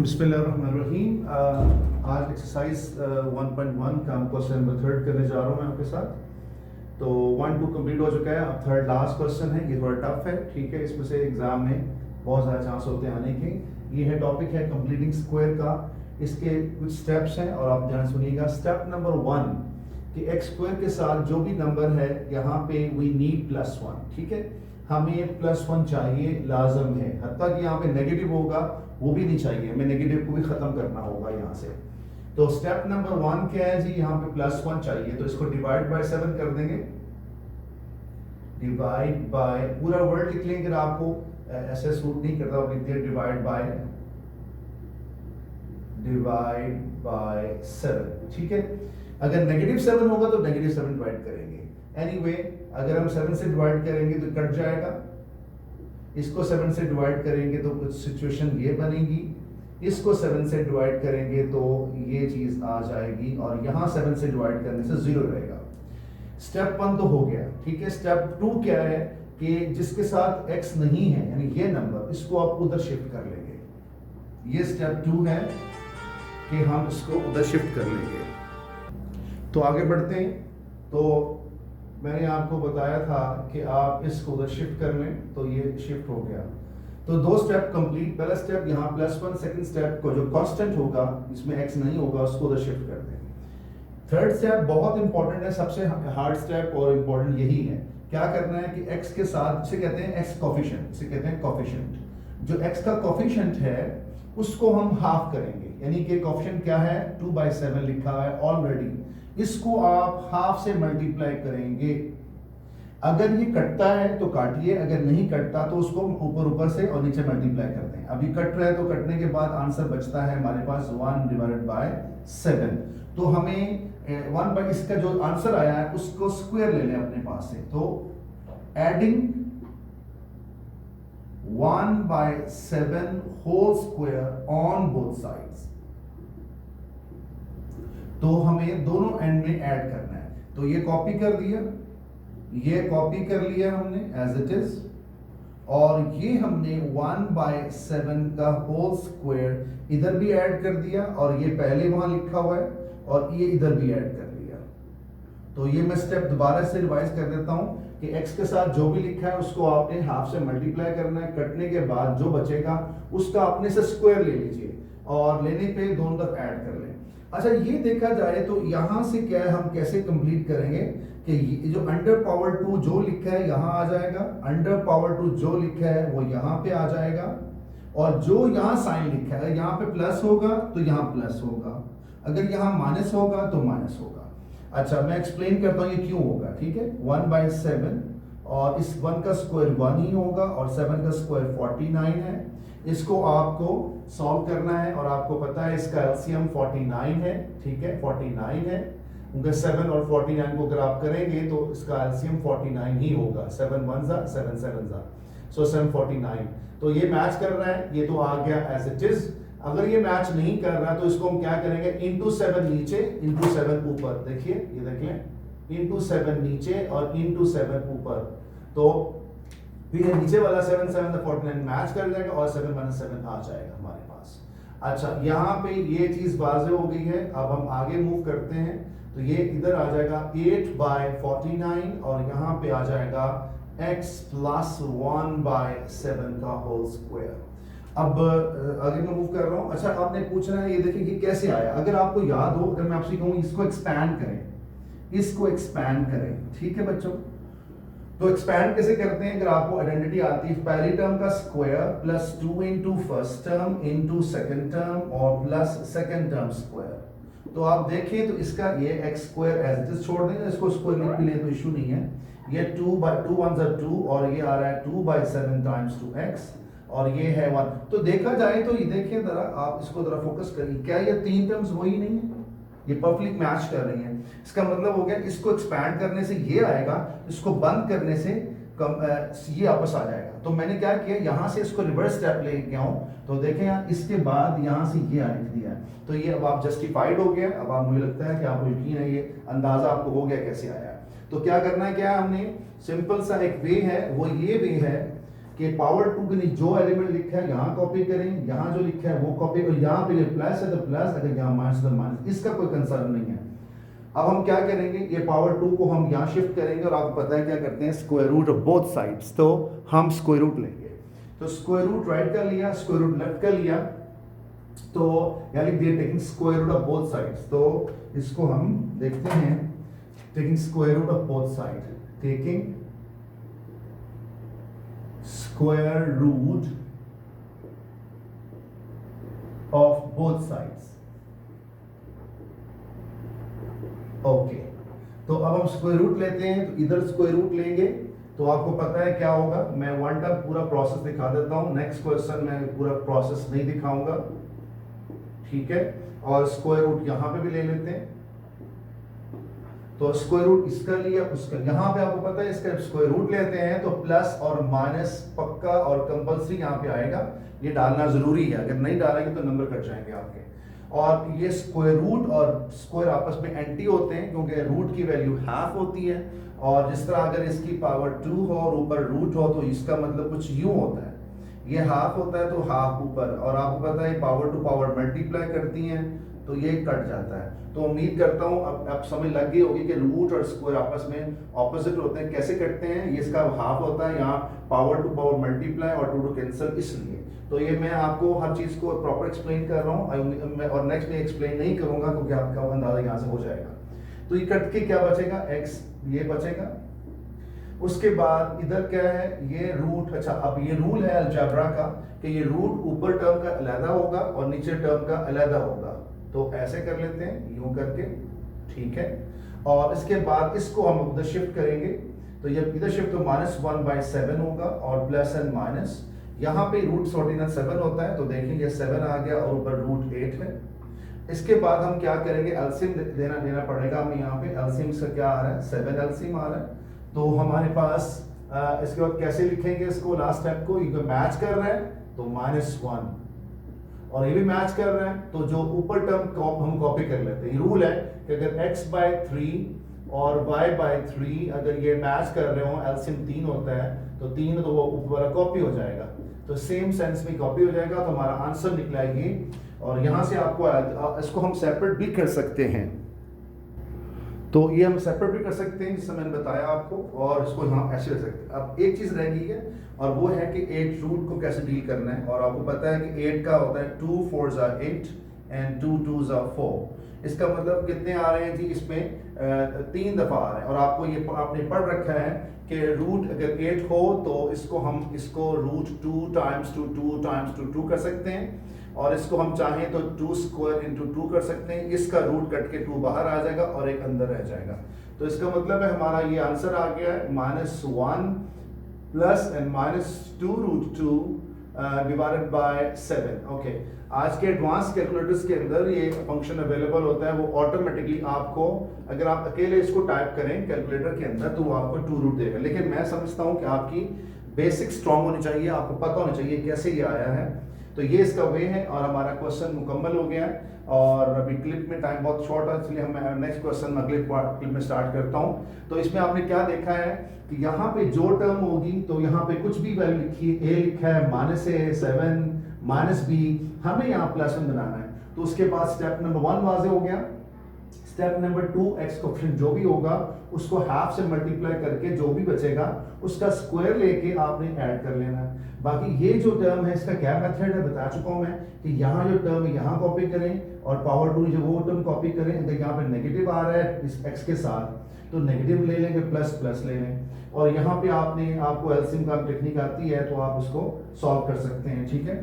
बिस्मिल्लाहिर्रहमानिर्रहीम। आज एक्सरसाइज 1.1 का हम क्वेश्चन नंबर थर्ड करने जा रहा हूँ मैं आपके साथ। तो 1-2 कंप्लीट हो चुका है, अब थर्ड लास्ट क्वेश्चन है। ये थोड़ा टफ है, ठीक है, इसमें से एग्जाम में बहुत ज़्यादा चांस होते हैं आने के। ये है टॉपिक है कंप्लीटिंग स्क्वायर का। इसके कुछ स्टेप्स हैं और आप ध्यान सुनिएगा। स्टेप नंबर 1 कि एक्स स्क्वायर के साथ जो भी नंबर है यहाँ पे वी नीड +1, ठीक है, हमें +1 चाहिए, लाजम है। हत्ता कि यहाँ पे नेगेटिव होगा वो भी नहीं चाहिए, हमें नेगेटिव को भी खत्म करना होगा यहाँ से। तो स्टेप नंबर 1 क्या है जी, यहाँ पे +1 चाहिए, तो इसको डिवाइड बाय 7 कर देंगे। डिवाइड बाय पूरा वर्ड लिख लेंगे, अगर आपको ऐसे सूट नहीं करता लिख दिया डिवाइड बाय 7, ठीक है। अगर नेगेटिव 7 होगा तो नेगेटिव 7 डिवाइड करेंगे। एनीवे अगर हम 7 से डिवाइड करेंगे तो कट जाएगा, इसको 7 से डिवाइड करेंगे तो कुछ सिचुएशन ये बनेगी, इसको 7 से डिवाइड करेंगे तो ये चीज आ जाएगी, और यहाँ 7 से डिवाइड करने से 0 रहेगा। स्टेप 1 तो हो गया, ठीक है। स्टेप 2 क्या है कि जिसके साथ x नहीं है यानी ये नंबर, इसको आप उधर शिफ्ट कर लेंगे। ये स्टेप 2 है कि हम इसको उधर शिफ्ट कर लेंगे। तो आगे बढ़ते हैं। तो मैंने आपको बताया था कि आप इसको उधर शिफ्ट कर लें, तो ये शिफ्ट हो गया। तो 2 स्टेप कंप्लीट। पहला स्टेप यहाँ +1, सेकंड स्टेप को जो कांस्टेंट होगा जिसमें x नहीं होगा उसको उधर शिफ्ट कर दें। थर्ड स्टेप बहुत इंपॉर्टेंट है, सबसे हार्ड स्टेप और इंपॉर्टेंट यही है। क्या करना है कि x के साथ, इसे कहते हैं x कोफिशिएंट, इसे कहते हैं कोफिशिएंट। जो x का कोफिशिएंट है उसको हम हाफ करेंगे, यानी कि कोफिशिएंट क्या है 2/7 लिखा है ऑलरेडी, इसको आप हाफ से मल्टीप्लाई करेंगे। अगर ये कटता है तो काटिए, अगर नहीं कटता तो उसको ऊपर से और नीचे मल्टीप्लाई कर दें। अभी कट रहा है तो कटने के बाद आंसर बचता है हमारे पास 1/7। तो हमें 1 बाई इसका जो आंसर आया है उसको स्क्वायर ले लें अपने पास से। तो adding 1/7 whole square on both sides, तो हमें दोनों एंड में ऐड करना है। तो ये कॉपी कर दिया, ये कॉपी कर लिया हमने एज इट इज, और ये हमने 1/7 का होल स्क्वायर इधर भी ऐड कर दिया, और ये पहले वहां लिखा हुआ है और ये इधर भी ऐड कर लिया। तो ये मैं स्टेप दोबारा से रिवाइज कर देता हूं कि x के साथ जो भी लिखा है उसको आपने हाफ से मल्टीप्लाई करना है, कटने के बाद जो बचेगा उसका अपने से स्क्वायर ले लीजिए, और लेने पे दोनों तरफ ऐड कर लें। अच्छा, ये देखा जाए तो यहां से क्या है, हम कैसे कंप्लीट करेंगे कि जो √2 जो लिखा है यहां आ जाएगा, √2 जो लिखा है वो यहां पे आ जाएगा, और जो यहां साइन लिखा है यहाँ पे प्लस होगा तो यहाँ प्लस होगा, अगर यहाँ माइनस होगा तो माइनस होगा। अच्छा, मैं एक्सप्लेन करता हूँ ये क्यों होगा, ठीक है। 1/7 और इस 1 का स्क्वायर 1 ही होगा, और 7 का स्क्वायर 49 है। इसको आपको सॉल्व करना है, और आपको पता है इसका एलसीएम 49 है, ठीक है, 49 है। उनके 7 और 49 को अगर आप करेंगे तो इसका एलसीएम 49 ही होगा। 7 1 जा 7 7 जा, सो 749। तो ये मैच कर रहा है, ये तो आ गया एज इट इज। अगर ये मैच नहीं कर रहा तो इसको हम क्या करेंगे, इंटू 7 नीचे, इंटू 7 ऊपर। देखिए, ये देख लें, इंटू 7 नीचे और इंटू 7 ऊपर। तो फिर नीचे वाला 7 7 49 मैच कर जाएगा, और 7 - 7 आ जाएगा हमारे पास। अच्छा, यहाँ पे ये चीज वाज़ेह हो गई है। अब हम आगे मूव करते हैं, तो ये इधर आ जाएगा 8/49, और यहाँ पे आ जाएगा x + 1/7 का होल स्क्वायर। अब आगे मैं मूव कर रहा हूँ। अच्छा, आपने पूछना है, ये देखिए ये कैसे आया। अगर आपको याद हो, अगर मैं आपसे कहूँ इसको एक्सपैंड करें, इसको एक्सपैंड करें, ठीक है बच्चों। तो एक्सपैंड कैसे करते हैं, अगर आपको आइडेंटिटी आती है, पहली टर्म का square +2 into first term into second term और प्लस सेकंड टर्म स्क्वायर। तो आप देखें तो इसका ये x² एज इट इज छोड़ देंगे, इसको स्क्वायर लिख भी ले तो इशू नहीं है। ये 2 1 = 2, और ये आ रहा है 2/7 × 2x, और ये है 1। तो देखा जाए तो ये देखिए जरा, आप इसको जरा फोकस करिए, क्या ये 3 टर्म्स वही नहीं है, ये परफेक्टली मैच कर रही हैं। इसका मतलब हो गया इसको एक्सपैंड करने से ये आएगा, इसको बंद करने से ये वापस आ जाएगा। तो मैंने क्या किया, यहाँ से इसको रिवर्स स्टेप ले गया हूँ, तो देखें यहाँ इसके बाद यहाँ से ये आने दिया है, तो ये अब आप जस्टिफाइड हो गया। अब आप, मुझे लगता है कि आपको यकीन है, ये अंदाजा आपको हो गया कैसे आया। तो क्या करना है, क्या हमने सिंपल सा एक वे है, वो ये वे है कि पावर 2 के लिए जो एलिमेंट लिखा है यहाँ कॉपी करें, यहाँ जो लिखा है वो कॉपी, और यहाँ पे प्लस है तो प्लस, अगर यहाँ माइनस तो माइनस, इसका कोई कंसर्न नहीं है। अब हम क्या करेंगे, ये पावर 2 को हम यहाँ शिफ्ट करेंगे और आपको पता है क्या करते हैं, square root of both sides, तो हम स्क्वायर रूट लेंगे। तो स्क्वायर रूट राइट का लिया, स्क्वायर रूट लेफ्ट का लिया, तो यहाँ लिख दिया taking square root of both sides. तो इसको हम देखते हैं, taking square root of both side, taking square root of both sides. Okay, तो अब हम स्क्वायर रूट लेते हैं, तो इधर स्क्वायर रूट लेंगे तो आपको पता है क्या होगा। मैं वन टाइम पूरा प्रोसेस दिखा देता हूं, नेक्स्ट क्वेश्चन में पूरा प्रोसेस नहीं दिखाऊंगा, ठीक है। और स्क्वायर रूट यहां पे भी ले लेते हैं, तो स्क्वायर रूट इसका लिया, उसका, यहां पे आपको पता है इसका स्क्वायर रूट लेते हैं तो प्लस और माइनस पक्का और कंपल्सरी यहां पे आएगा, ये डालना जरूरी है, अगर नहीं डालेंगे तो नंबर कट जाएंगे आपके। और ये स्क्वायर रूट और स्क्वायर आपस में एंटी होते हैं क्योंकि रूट की वैल्यू हाफ होती है, और जिस तरह अगर इसकी पावर 2 हो और ऊपर रूट हो तो इसका मतलब कुछ यूं होता है, ये हाफ होता है तो हाफ ऊपर, और आपको पता है पावर टू पावर मल्टीप्लाई करती हैं तो ये कट जाता है। तो उम्मीद करता हूं अब समझ लग गई होगी कि रूट और स्क्वायर आपस में ऑपोजिट होते हैं, कैसे कटते हैं। ये इसका हाफ होता है, यहाँ पावर टू पावर मल्टीप्लाई और टू टू कैंसिल, इसलिए। तो ये मैं आपको हर चीज को प्रॉपर एक्सप्लेन कर रहा हूँ, और नेक्स्ट में एक्सप्लेन नहीं करूंगा क्योंकि आपका अंदाजा यहाँ से हो जाएगा। तो ये कट के क्या बचेगा, x ये बचेगा। उसके बाद इधर क्या है, ये रूट, अच्छा अब ये रूल है अलजेब्रा का कि ये रूट ऊपर टर्म का अलग होगा और नीचे टर्म का अलग होगा, तो ऐसे कर लेते हैं यूं करके, ठीक है। और इसके बाद इसको हम उधर शिफ्ट करेंगे, तो ये इधर शिफ्ट तो -1/7 होगा और प्लस एंड माइनस, यहाँ पे रूट 7 होता है, तो देखेंगे 7 आ गया और ऊपर रूट 8 है। इसके बाद हम क्या करेंगे, एलसीएम देना पड़ेगा हमें, यहाँ पे एलसीएम से क्या आ रहा है, 7 एलसीएम आ रहा है। तो हमारे पास इसके बाद कैसे लिखेंगे इसको, लास्ट स्टेप को, ये मैच कर रहा है तो -1, और ये भी मैच कर रहा है, तो जो ऊपर टर्म हम कॉपी कर लेते हैं। ये रूल है कि अगर x/3 और y/3 अगर ये मैच कर रहे हो, एलसीएम 3 होता है, तो 3 तो वो ऊपर कॉपी हो जाएगा, तो सेम सेंस में कॉपी हो जाएगा, तो हमारा आंसर निकला ये। और यहाँ से आपको इसको हम सेपरेट भी कर सकते हैं, तो ये हम सेपरेट भी कर सकते हैं जिससे मैंने बताया आपको, और इसको यहाँ ऐसे रख सकते हैं। अब एक चीज़ रह गई है, और वो है कि 8 रूट को कैसे डील करना है। और आपको पता है कि 8 का होता है 2 4s are 8 and 2 2s are 4। इसका मतलब कितने आ रहे हैं जी, इसमें 3 दफ़ा आ रहे हैं। और आपको ये आपने पढ़ रखा है कि रूट अगर 8 हो तो इसको रूट 2 टाइम्स 2 कर सकते हैं, और इसको हम चाहें तो 2 स्क्वायर इंटू 2 कर सकते हैं। इसका रूट कट के 2 बाहर आ जाएगा और एक अंदर रह जाएगा, तो इसका मतलब है हमारा ये आंसर आ गया है -1 plus and -2√2 divided by 7। Okay, आज के एडवांस कैलकुलेटर्स के अंदर ये फंक्शन अवेलेबल होता है, वो ऑटोमेटिकली आपको, अगर आप अकेले इसको टाइप करें कैलकुलेटर के अंदर तो वो आपको 2 रूट देगा। लेकिन मैं समझता हूँ कि आपकी बेसिक स्ट्रांग होनी चाहिए, आपको पता होना चाहिए कैसे ये आया है। तो ये इसका वे है, और हमारा क्वेश्चन मुकम्मल हो गया है। और अभी क्लिप में टाइम बहुत शॉर्ट है, इसलिए हम नेक्स्ट क्वेश्चन अगले क्लिप में स्टार्ट करता हूँ। तो इसमें आपने क्या देखा है कि यहाँ पे जो टर्म होगी, तो यहाँ पे कुछ भी वैल्यू लिखी है, a लिखा है -a 7 -b, हमें यहाँ +1 बनाना है। तो उसके बाद स्टेप नंबर 1 वाजे हो गया। स्टेप नंबर 2, x कोएफिशिएंट जो भी होगा उसको हाफ से मल्टीप्लाई करके जो भी बचेगा उसका स्क्वायर लेके आपने ऐड कर लेना है। बाकी ये जो टर्म है इसका क्या मेथड है बता चुका हूं मैं, कि यहाँ जो टर्म है यहाँ कॉपी करें और पावर 2 जो वो टर्म कॉपी करें। अगर यहाँ पे नेगेटिव आ रहा है इस x के साथ तो नेगेटिव ले लेंगे, प्लस प्लस ले लें। और यहाँ पे आपको एलसीएम का टेक्निक आती है तो आप इसको सॉल्व कर सकते हैं, ठीक है।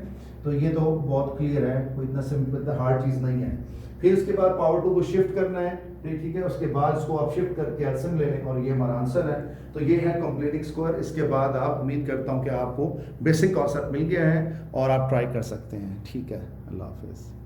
तो ये तो बहुत क्लियर है, कोई इतना सिंपल इतना हार्ड चीज़ नहीं है। फिर उसके बाद पावर 2 को शिफ्ट करना है, ठीक है। उसके बाद इसको आप शिफ्ट करके एलसीएम ले लें और ये हमारा आंसर है। तो ये है कंप्लीटिंग स्क्वायर। इसके बाद आप, उम्मीद करता हूँ कि आपको बेसिक कॉन्सेप्ट मिल गया है और आप ट्राई कर सकते हैं, ठीक है। अल्लाह हाफिज़।